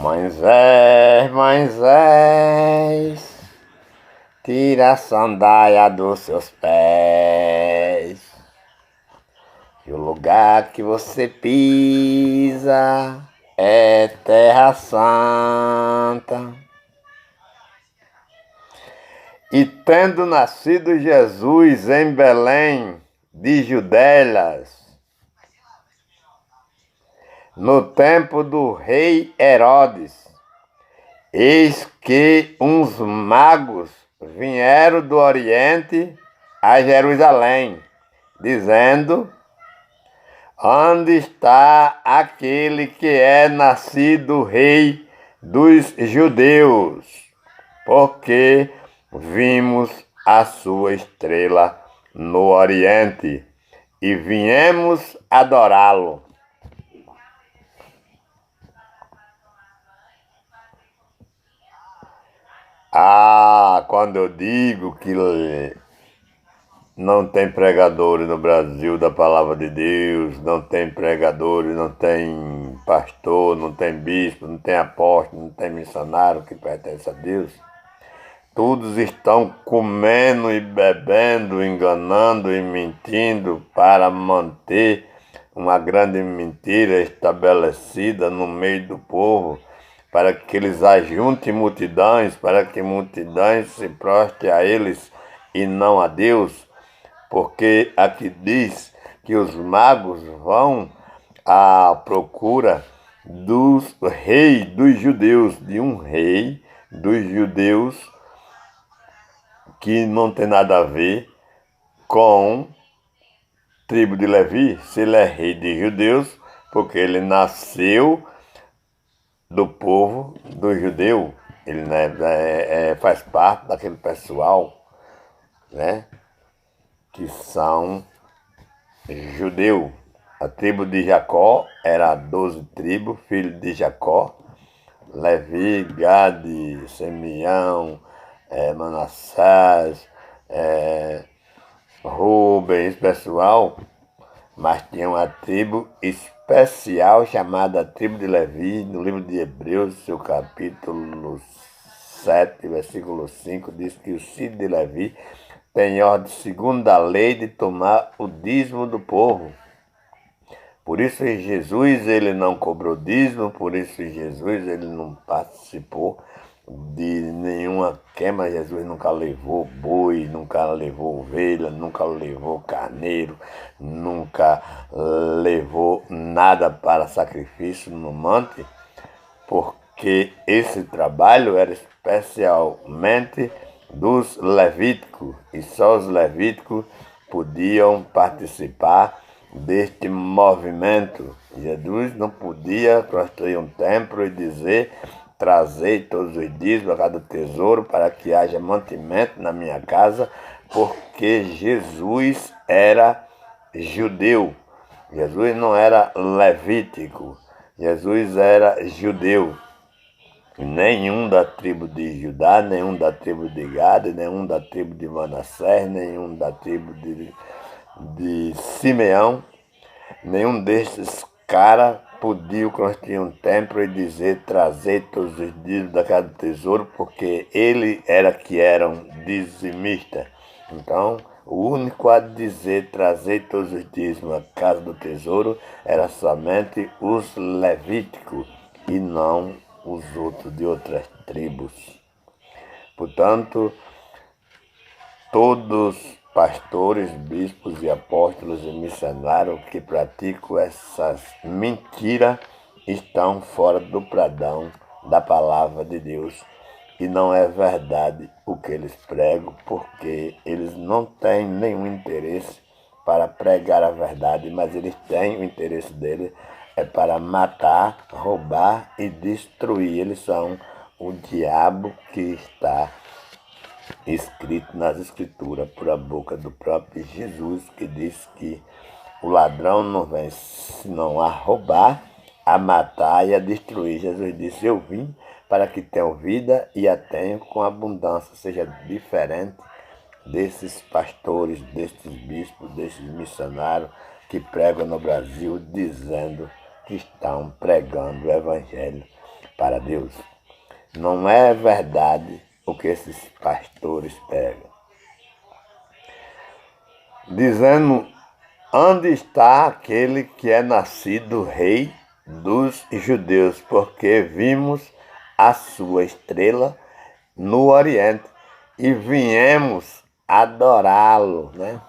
Moisés, Moisés, tira a sandália dos seus pés, e o lugar que você pisa é terra santa. E tendo nascido Jesus em Belém de Judéias, no tempo do rei Herodes, eis que uns magos vieram do Oriente a Jerusalém, dizendo: onde está aquele que é nascido rei dos judeus? Porque vimos a sua estrela no Oriente e viemos adorá-lo. Quando eu digo que não tem pregadores no Brasil da palavra de Deus, não tem pregadores, não tem pastor, não tem bispo, não tem apóstolo, não tem missionário que pertence a Deus, todos estão comendo e bebendo, enganando e mentindo para manter uma grande mentira estabelecida no meio do povo, para que eles ajuntem multidões, para que multidões se prostrem a eles e não a Deus, porque aqui diz que os magos vão à procura dos reis dos judeus, de um rei dos judeus que não tem nada a ver com tribo de Levi, se ele é rei de judeus, porque ele nasceu do povo do judeu, ele faz parte daquele pessoal, né, que são judeu. A tribo de Jacó era 12 tribos, filhos de Jacó: Levi, Gade, Simeão, Manassés, Rubem, esse pessoal. Mas tinha uma tribo especial chamada tribo de Levi. No livro de Hebreus, seu capítulo 7, versículo 5, diz que o filho de Levi tem ordem segundo a lei de tomar o dízimo do povo. Por isso Jesus ele não cobrou dízimo, por isso Jesus ele não participou de nenhuma queima. Jesus nunca levou boi, nunca levou ovelha, nunca levou carneiro, nunca levou nada para sacrifício no monte, porque esse trabalho era especialmente dos levíticos, e só os levíticos podiam participar deste movimento. Jesus não podia construir um templo e dizer: trazei todos os dízimos a cada tesouro para que haja mantimento na minha casa, porque Jesus era judeu. Jesus não era levítico, Jesus era judeu. Nenhum da tribo de Judá, nenhum da tribo de Gade, nenhum da tribo de Manassés, nenhum da tribo de Simeão, nenhum desses caras podia construir um templo e dizer: trazer todos os dízimos da casa do tesouro, porque ele era que era um dizimista. Então, o único a dizer trazer todos os dízimos da casa do tesouro era somente os levíticos e não os outros de outras tribos. Portanto, todos pastores, bispos e apóstolos e missionários que praticam essas mentiras estão fora do pradão da palavra de Deus, e não é verdade o que eles pregam, porque eles não têm nenhum interesse para pregar a verdade, mas eles têm o interesse deles para matar, roubar e destruir. Eles são o diabo que está escrito nas Escrituras por a boca do próprio Jesus, que diz que o ladrão não vem senão a roubar, a matar e a destruir. Jesus disse: eu vim para que tenham vida e a tenham com abundância. Seja diferente desses pastores, desses bispos, desses missionários que pregam no Brasil dizendo que estão pregando o Evangelho. para Deus. Não é verdade o que esses pastores pregam. Dizendo, onde está aquele que é nascido rei dos judeus? Porque vimos a sua estrela no Oriente e viemos adorá-lo, né?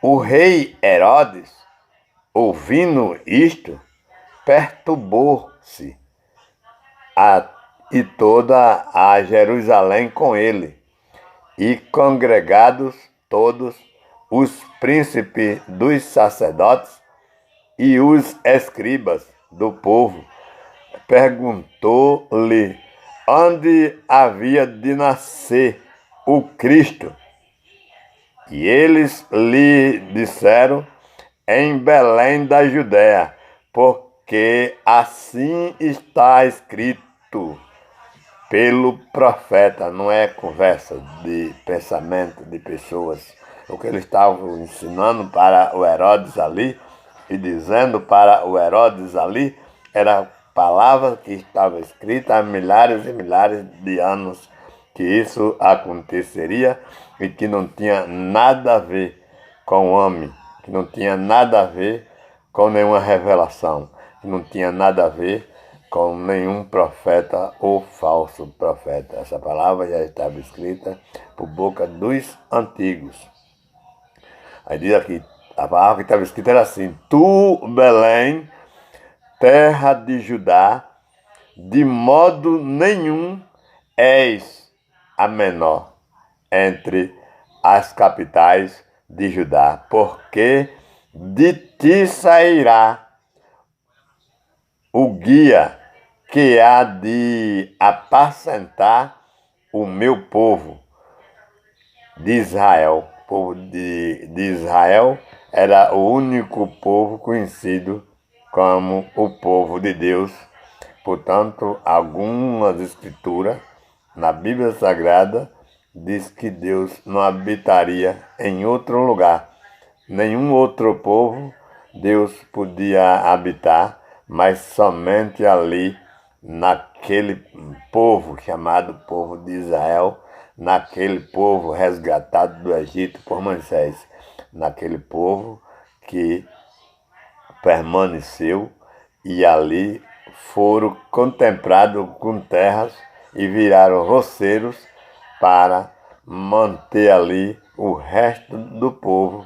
O rei Herodes, ouvindo isto, perturbou-se e toda a Jerusalém com ele, e congregados todos os príncipes dos sacerdotes e os escribas do povo, perguntou-lhe onde havia de nascer o Cristo. E eles lhe disseram, em Belém da Judéia, porque assim está escrito pelo profeta. Não é conversa de pensamento de pessoas. O que eles estavam ensinando para o Herodes ali e dizendo para o Herodes ali era palavra que estava escrita há milhares e milhares de anos que isso aconteceria e que não tinha nada a ver com o homem, que não tinha nada a ver com nenhuma revelação, que não tinha nada a ver com nenhum profeta ou falso profeta. Essa palavra já estava escrita por boca dos antigos. Aí diz aqui, a palavra que estava escrita era assim: Tu, Belém, terra de Judá, de modo nenhum és a menor entre as capitais de Judá, porque de ti sairá o guia que há de apacentar o meu povo de Israel. O povo de Israel era o único povo conhecido como o povo de Deus. Portanto, algumas escrituras na Bíblia Sagrada diz que Deus não habitaria em outro lugar. Nenhum outro povo Deus podia habitar, mas somente ali, naquele povo chamado povo de Israel, naquele povo resgatado do Egito por Moisés, naquele povo que permaneceu e ali foram contemplados com terras e viraram roceiros para manter ali o resto do povo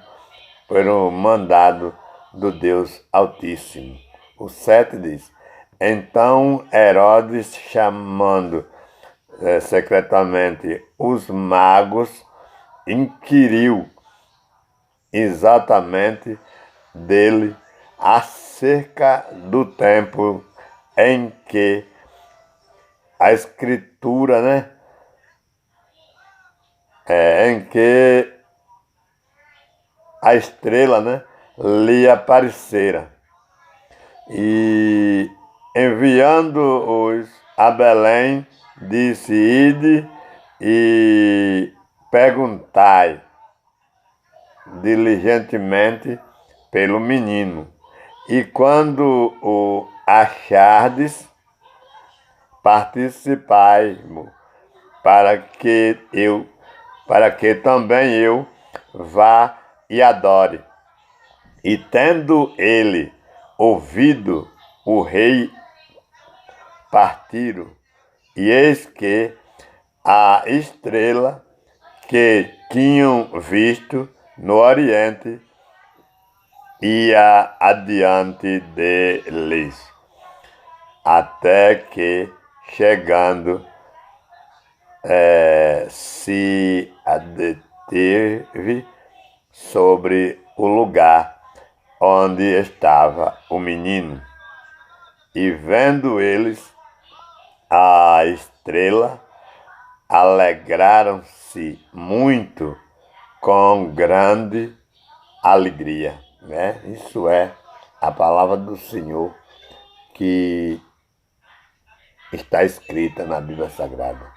pelo mandado do Deus Altíssimo. O 7 diz, então Herodes, chamando secretamente os magos, inquiriu exatamente dele acerca do tempo em que a escritura, né? Em que a estrela, né, lhe aparecera. E enviando-os a Belém, disse, ide e perguntai diligentemente pelo menino. E quando o achardes, participai-mo, para que também eu vá e adore. E tendo ele ouvido o rei, partiram, e eis que a estrela que tinham visto no Oriente ia adiante deles, até que, chegando, se deteve sobre o lugar onde estava o menino. E vendo eles a estrela, alegraram-se muito com grande alegria, né? Isso é a palavra do Senhor que está escrita na Bíblia Sagrada.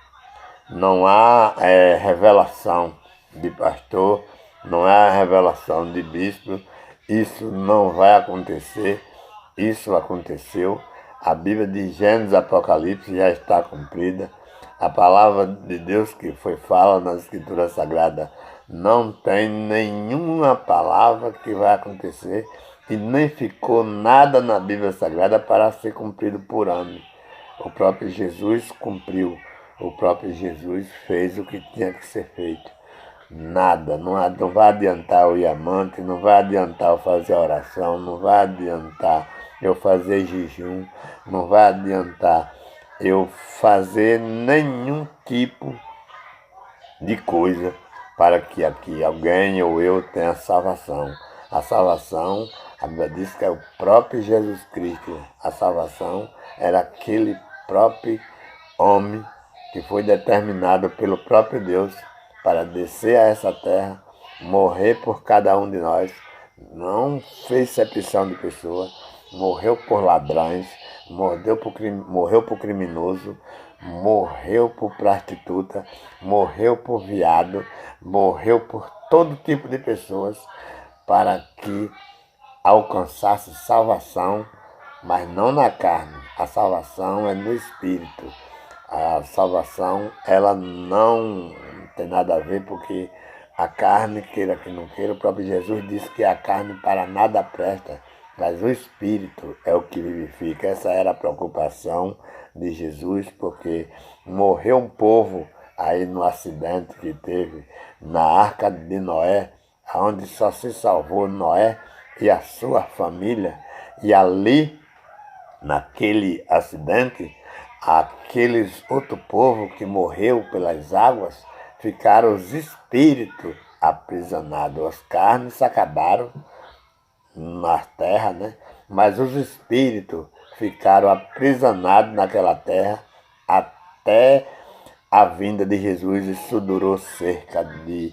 Não há revelação de pastor, não há revelação de bispo. Isso não vai acontecer. Isso aconteceu A Bíblia de Gênesis e Apocalipse já está cumprida. A palavra de Deus que foi fala nas Escrituras Sagradas não tem nenhuma palavra que vai acontecer e nem ficou nada na Bíblia Sagrada para ser cumprido por homem. O próprio Jesus cumpriu. O próprio Jesus fez o que tinha que ser feito. Nada, não vai adiantar o diamante, não vai adiantar eu fazer oração, não vai adiantar eu fazer jejum, não vai adiantar eu fazer nenhum tipo de coisa para que aqui alguém ou eu tenha salvação. A salvação, a Bíblia diz que é o próprio Jesus Cristo. A salvação era aquele próprio homem que foi determinado pelo próprio Deus para descer a essa terra, morrer por cada um de nós, não fez exceção de pessoa, morreu por ladrões, morreu por criminoso, morreu por prostituta, morreu por viado, morreu por todo tipo de pessoas para que alcançasse salvação, mas não na carne. A salvação é no espírito. A salvação, ela não tem nada a ver, porque a carne, queira que não queira, o próprio Jesus disse que a carne para nada presta, mas o espírito é o que vivifica. Essa era a preocupação de Jesus, porque morreu um povo aí no acidente que teve na Arca de Noé, onde só se salvou Noé e a sua família, e ali, naquele acidente, aqueles outro povo que morreu pelas águas, ficaram os espíritos aprisionados. As carnes se acabaram na terra, né? Mas os espíritos ficaram aprisionados naquela terra até a vinda de Jesus. Isso durou cerca de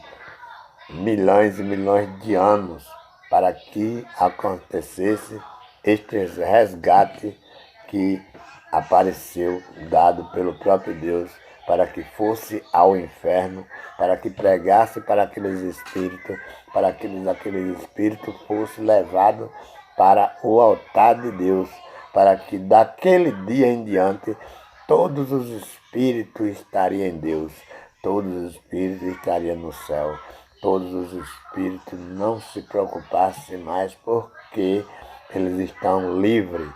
milhões e milhões de anos para que acontecesse este resgate que apareceu, dado pelo próprio Deus, para que fosse ao inferno, para que pregasse para aqueles espíritos, para que aqueles espíritos fossem levados para o altar de Deus, para que daquele dia em diante todos os espíritos estariam em Deus, todos os espíritos estariam no céu, todos os espíritos não se preocupassem mais porque eles estão livres.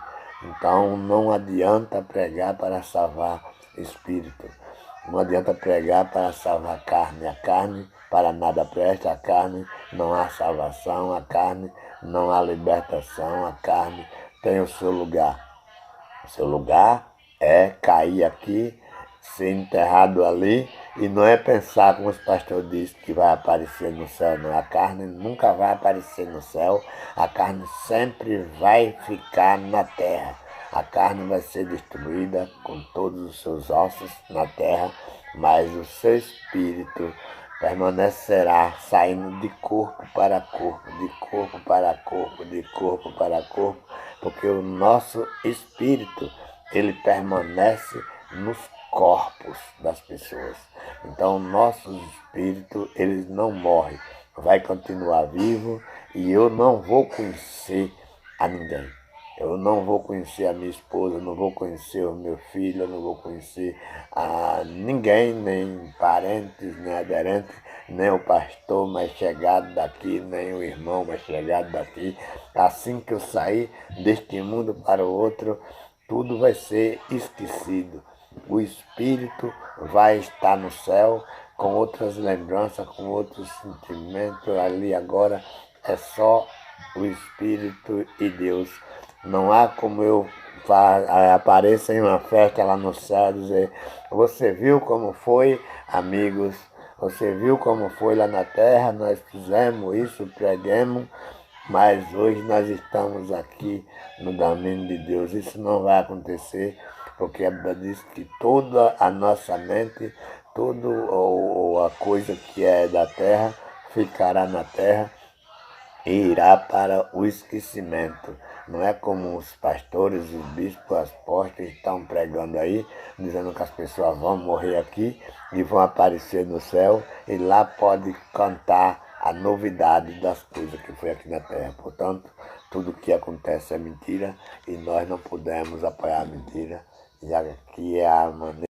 Então não adianta pregar para salvar espírito, não adianta pregar para salvar a carne para nada presta, a carne não há salvação, a carne não há libertação, a carne tem o seu lugar. O seu lugar é cair aqui, ser enterrado ali, e não é pensar, como os pastores dizem, que vai aparecer no céu, não. A carne nunca vai aparecer no céu, a carne sempre vai ficar na terra. A carne vai ser destruída com todos os seus ossos na terra, mas o seu espírito permanecerá saindo de corpo para corpo, de corpo para corpo, de corpo para corpo, porque o nosso espírito, ele permanece nos corpos das pessoas. Então, nossos espíritos, eles não morrem, vai continuar vivo, e eu não vou conhecer a ninguém. Eu não vou conhecer a minha esposa, não vou conhecer o meu filho, eu não vou conhecer a ninguém, nem parentes, nem aderentes, nem o pastor mais chegado daqui, nem o irmão mais chegado daqui. Assim que eu sair deste mundo para o outro, tudo vai ser esquecido. O espírito vai estar no céu com outras lembranças, com outros sentimentos. Ali agora é só o espírito e Deus. Não há como eu apareça em uma festa lá no céu e dizer: você viu como foi, amigos? Você viu como foi lá na terra? Nós fizemos isso, pregamos, mas hoje nós estamos aqui no caminho de Deus. Isso não vai acontecer, porque a Bíblia diz que toda a nossa mente, toda a coisa que é da terra, ficará na terra e irá para o esquecimento. Não é como os pastores, os bispos, as apóstolos estão pregando aí, dizendo que as pessoas vão morrer aqui e vão aparecer no céu, e lá pode cantar a novidade das coisas que foi aqui na terra. Portanto, tudo que acontece é mentira e nós não podemos apoiar a mentira, já que é a maneira